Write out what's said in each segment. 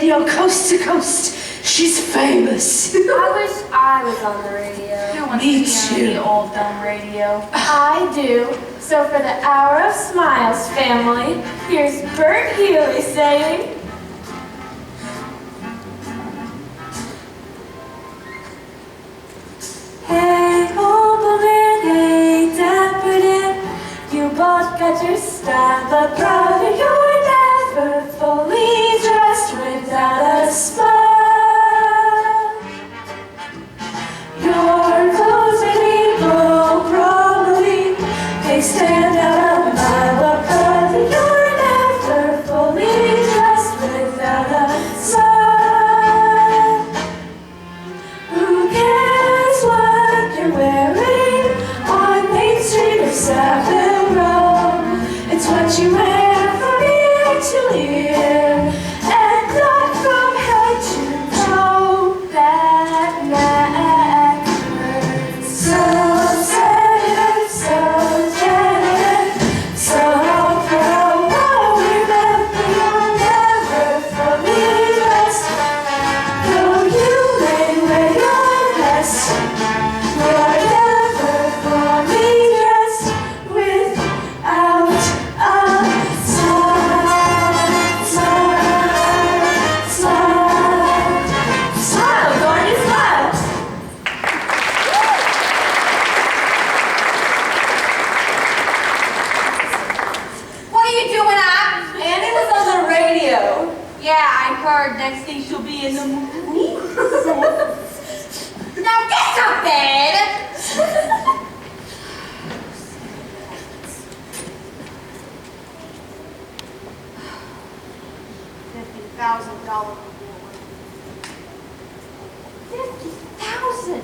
radio coast to coast. She's famous. I wish I was on the radio. Who wants Me to be on too. the old dumb radio? I do. So for the Hour of Smiles family, here's Bert Healy saying, hey, old man, hey, dapper Dan, you both got your style, but brother, you're never fully dressed without a smile. Your clothes may go probably, they stand out a mile, but brother, you're never fully dressed without a smile. Who cares what you're wearing on Main Street or Savile Row? It's what you wear from ear to ear and not from head to toe that matters. So sad, so dead, so proud. Remember, you're never fully dressed. Though you may wear your best, you're never fully dressed without a smile. Smile, smile, smile, Gordy, smile. What are you doing up? Annie was on the radio. Yeah, I heard next thing she'll be in the movie. Now get to bed! $50,000 reward. 50,000.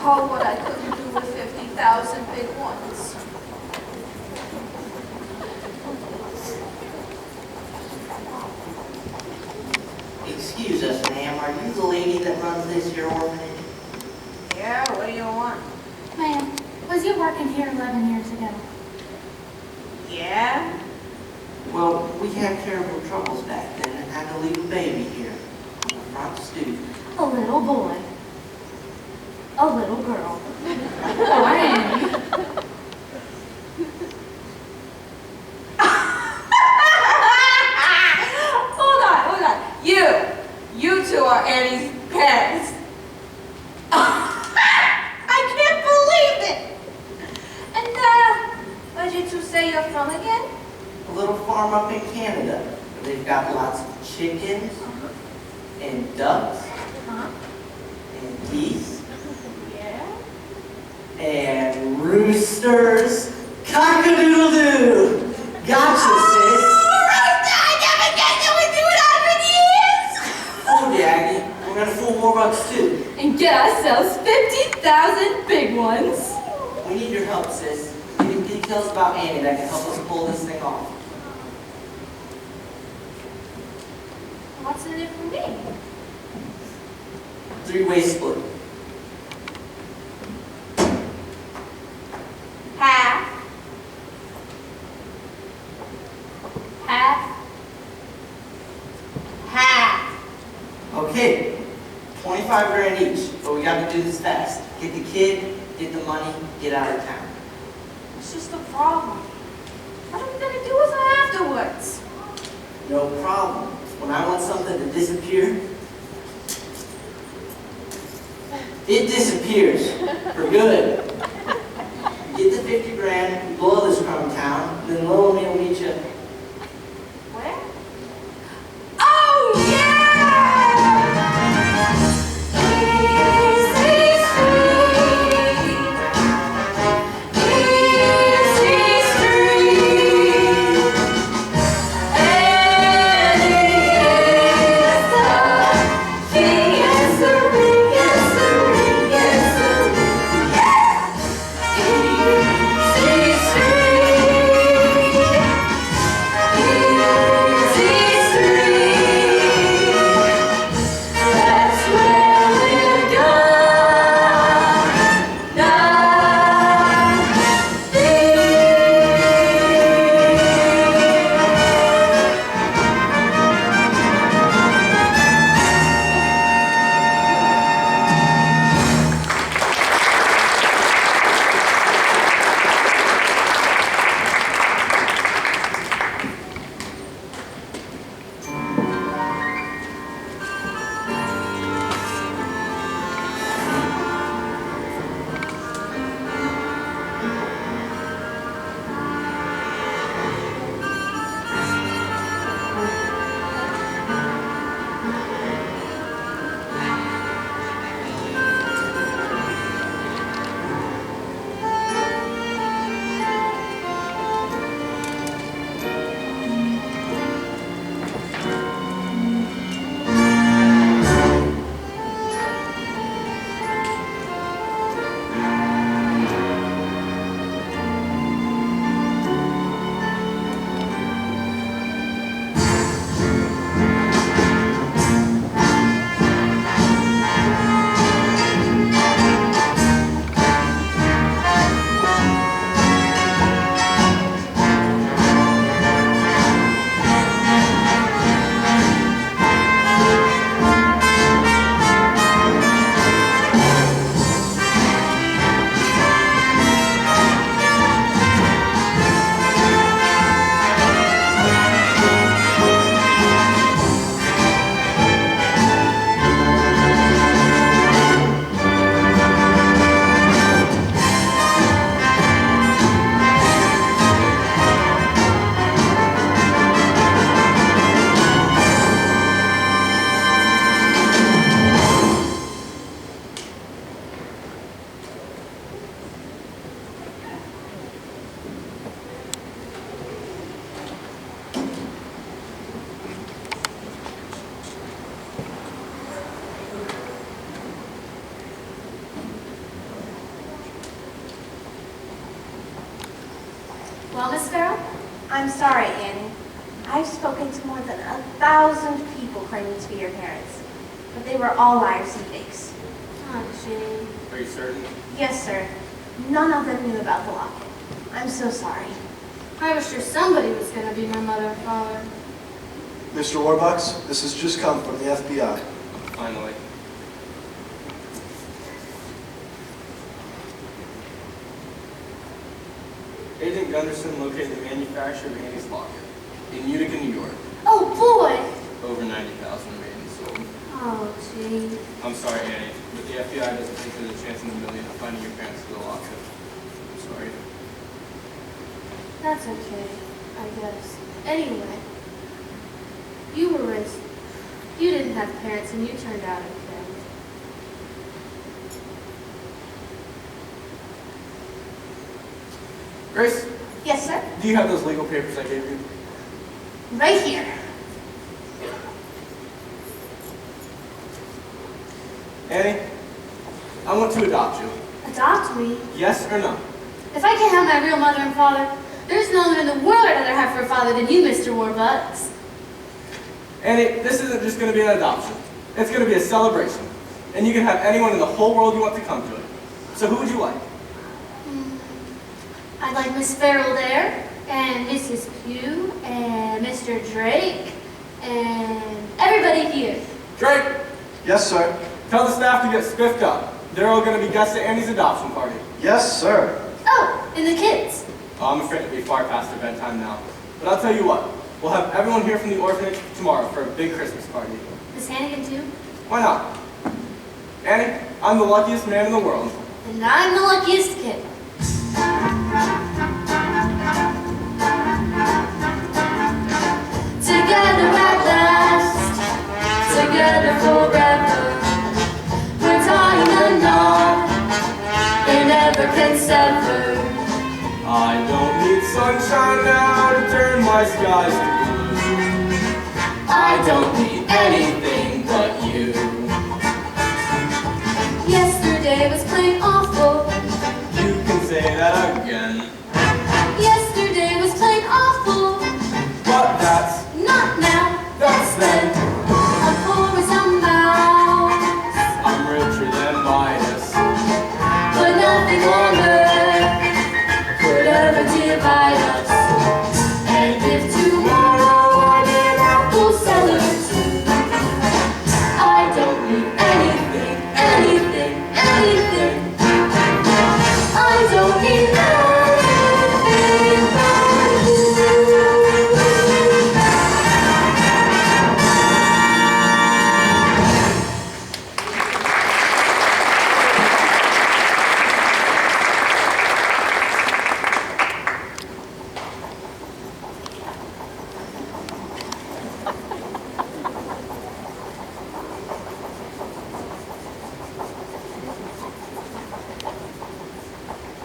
Oh, what I couldn't do with 50,000 big ones. Excuse us, ma'am. Are you the lady that runs this here orphanage? Yeah, what do you want? Ma'am, was you working here 11 years ago? Yeah? Well, we had terrible troubles back then and had to leave a baby here on the front stoop. A little boy. A little girl. Oh, Annie. Hold on. You two are Annie's parents. I can't believe it. And where'd you two say you're from again? A little farm up in Canada where they've got lots of chickens and ducks Huh? and geese Yeah. and roosters. Cock-a-doodle-doo! Gotcha, sis. I never guessed it would do it 100 years. Oh, Daddy, we're gonna fool more bucks too. And get ourselves 50,000 big ones. We need your help, sis. Give me details about Annie that can help us pull this thing off. What's in it for me? Three-way split. Half. Okay, 25 grand each, but we gotta do this fast. Get the kid, get the money, get out of town. It's just a problem. What are we gonna do with it afterwards? No problem. When I want something to disappear, it disappears for good. You get the 50 grand, you blow this crumb town, then little me will meet you. Where? Oh, yeah! Easy Street. Easy Street. Annie is the king, is the ring, is the ring, is the ring. Yeah! Easy Street. Well, Miss Farrell? I'm sorry, Annie. I've spoken to more than 1,000 people claiming to be your parents, but they were all liars and fakes. Oh, Jane. Are you certain? Yes, sir. None of them knew about the locket. I'm so sorry. I was sure somebody was going to be my mother and father. Mr. Warbucks, this has just come from the FBI. Finally. Agent Gunderson located the manufacturer of Annie's locket in Utica, New York. Oh, boy! Over 90,000 remains sold. Oh, gee. I'm sorry, Annie, but the FBI doesn't think there's a chance in a million of finding your parents through the locket. I'm sorry. That's okay, I guess. Anyway, you were raised. You didn't have parents and you turned out okay. Grace, Yes, sir. do you have those legal papers I gave you? Right here. Annie, I want to adopt you. Adopt me? Yes or no? If I can't have my real mother and father, there's no one in the world I'd rather have for a father than you, Mr. Warbucks. Annie, this isn't just going to be an adoption. It's going to be a celebration. And you can have anyone in the whole world you want to come to it. So who would you like? I'd like Miss Farrell there, and Mrs. Pugh, and Mr. Drake, and everybody here. Drake, Yes, sir. tell the staff to get spiffed up. They're all going to be guests at Annie's adoption party. Yes, sir. Oh, and the kids. Oh, I'm afraid to be far past their bedtime now. But I'll tell you what. We'll have everyone here from the orphanage tomorrow for a big Christmas party. Miss Hannigan too. Why not? Annie, I'm the luckiest man in the world. And I'm the luckiest kid. Together at last, together forever. We're tying a knot they never can sever. I don't need sunshine now to turn my skies to blue. I don't need anything but you. Yesterday was plain awful. You can say that again. Yesterday was plain awful. But that's Not now, That's then. I'm poor as a mouse, I'm richer than Midas. but nothing on earth could ever divide us. And if tomorrow I'm an apple seller too, I don't need anything, anything, anything. I don't need anything but you.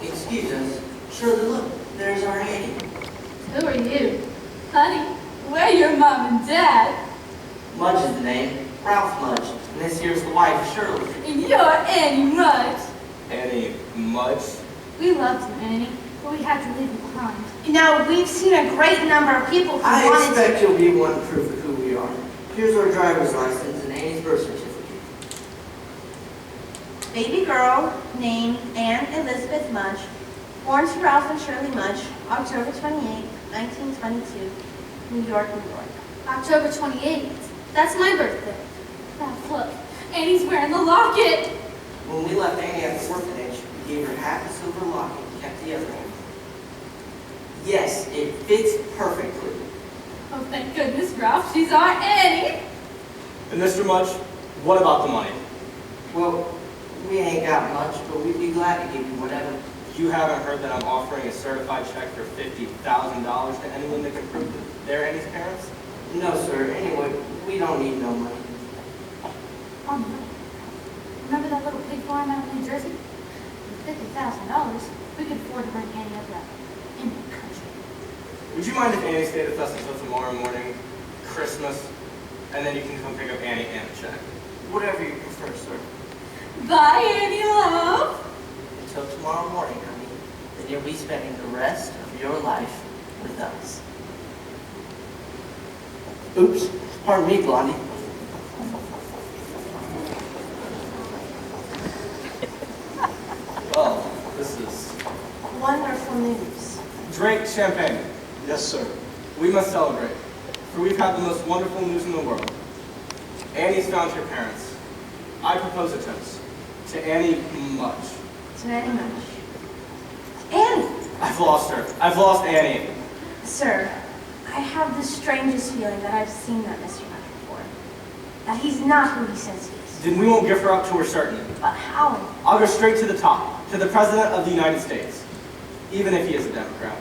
Excuse us. Shirley, look, there's our Annie. Who are you? Honey, we're your mom and dad. Mudge is the name. Ralph Mudge. And this here's the wife, Shirley. And you're Annie Mudge. Annie Mudge? We loved you, Annie, but we had to leave you behind. You know, we've seen a great number of people who I wanted expect you'll be one proof of who we are. Here's our driver's license and Annie's birth certificate. baby girl named Anne Elizabeth Mudge, born to Ralph and Shirley Mudge, October 28, 1922, New York, New York. October 28th. That's my birthday. Ralph, look, Annie's wearing the locket. When we left Annie at the orphanage, we gave her half a silver locket and kept the other one. Yes, it fits perfectly. Oh, thank goodness, Ralph, she's our Annie. And Mr. Mudge, what about the money? Well, we ain't got much, but we'd be glad to give you whatever. You haven't heard that I'm offering a certified check for $50,000 to anyone that can prove that they're Annie's parents? No, sir. Anyway, we don't need no money. Oh, no. Remember that little pig farm out in New Jersey? With $50,000, we could afford to bring Annie up that in the country. Would you mind if Annie stayed with us until tomorrow morning, Christmas, and then you can come pick up Annie and the check? Whatever you prefer, sir. Bye, Annie, love. Until tomorrow morning, honey. Then you'll be spending the rest of your life with us. Oops, pardon me, Blondie. Well, this is... Wonderful news. Drink champagne. Yes, sir. We must celebrate, for we've had the most wonderful news in the world. Annie's found her parents. I propose a toast. To Annie Much. To Annie Much. Annie! I've lost her. I've lost Annie. Sir, I have the strangest feeling that I've seen that Mr. Much before. That he's not who he says he is. Then we won't give her up till we're certain. But how? I'll go straight to the top, to the President of the United States, even if he is a Democrat.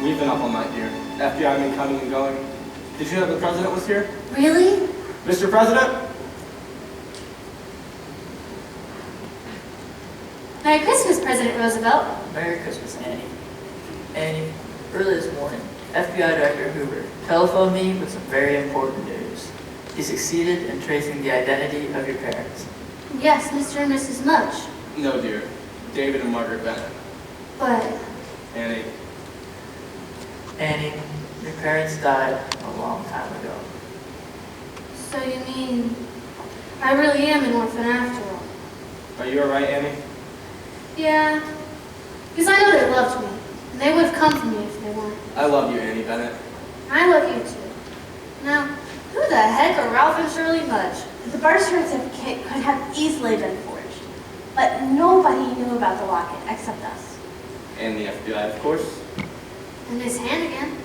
We've been up all night here. FBI men coming and going. Did you know the president was here? Really? Mr. President? Merry Christmas, President Roosevelt. Merry Christmas, Annie. Annie, early this morning, FBI Director Hoover telephoned me with some very important news. He succeeded in tracing the identity of your parents. Yes, Mr. and Mrs. Much. No, dear. David and Margaret Bennett. But Annie. Annie, your parents died a long time ago. so you mean I really am an orphan after all? Are you alright, Annie? Yeah, because I know they loved me. And they would have come for me if they wanted. I love you, Annie Bennett. I love you too. Now, who the heck are Ralph and Shirley Mudge? The birth certificate could have easily been forged, but nobody knew about the locket except us. And the FBI, of course. And Miss Hannigan.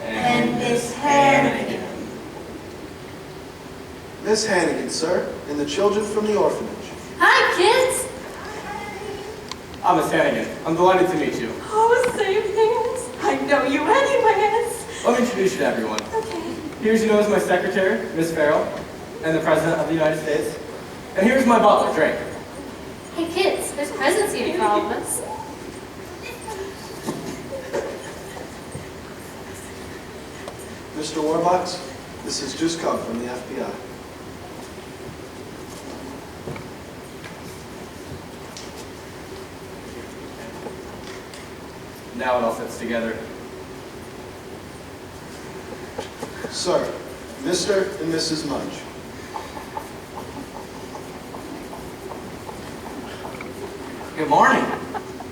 And Miss Hannigan. Miss Hannigan, sir, and the children from the orphanage. Hi, kids! I'm Miss Hannigan. I'm delighted to meet you. Oh, same hands. I know you anyways. Let me introduce you to everyone. Okay. Here's, you know, is my secretary, Miss Farrell, and the President of the United States. And here's my butler, Drake. Hey, kids, there's presents here for all of us. Mr. Warbucks, this has just come from the FBI. Now it all fits together. Sir, Mr. and Mrs. Mudge. Good morning.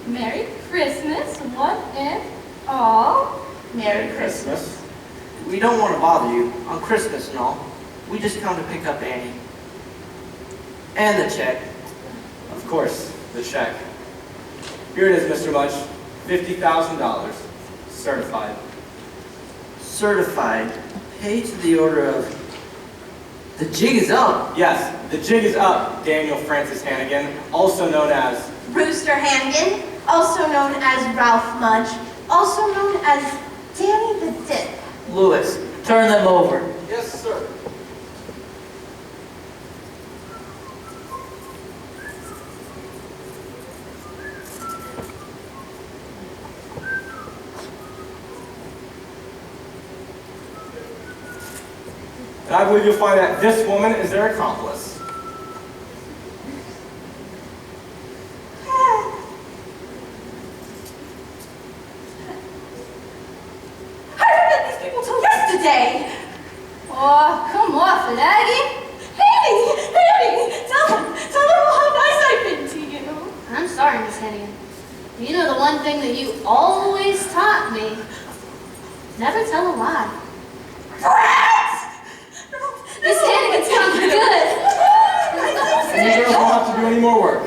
Merry Christmas, one and all. Merry Christmas. We don't want to bother you on Christmas and all. We just come to pick up Annie. And the check. Of course, the check. Here it is, Mr. Mudge. $50,000. Certified. Certified. Paid to the order of... The jig is up. Yes, the jig is up, Daniel Francis Hannigan, also known as... Brewster Hannigan, also known as Ralph Mudge, also known as Danny the Dip. Lewis, turn them over. Yes, sir. And I believe you'll find that this woman is their accomplice. I haven't met these people till yesterday. Oh, come off it, Aggie. Annie, tell them how nice I've been to you. I'm sorry, Miss Hannigan. You know the one thing that you always taught me? Never tell a lie. Miss Hannigan's coming good. And you girls don't have to do any more work.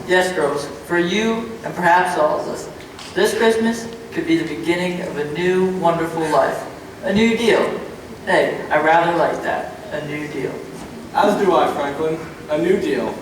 Yes, girls, for you and perhaps all of us, this Christmas could be the beginning of a new, wonderful life. A new deal. Hey, I rather like that. A new deal. As do I, Franklin. A new deal.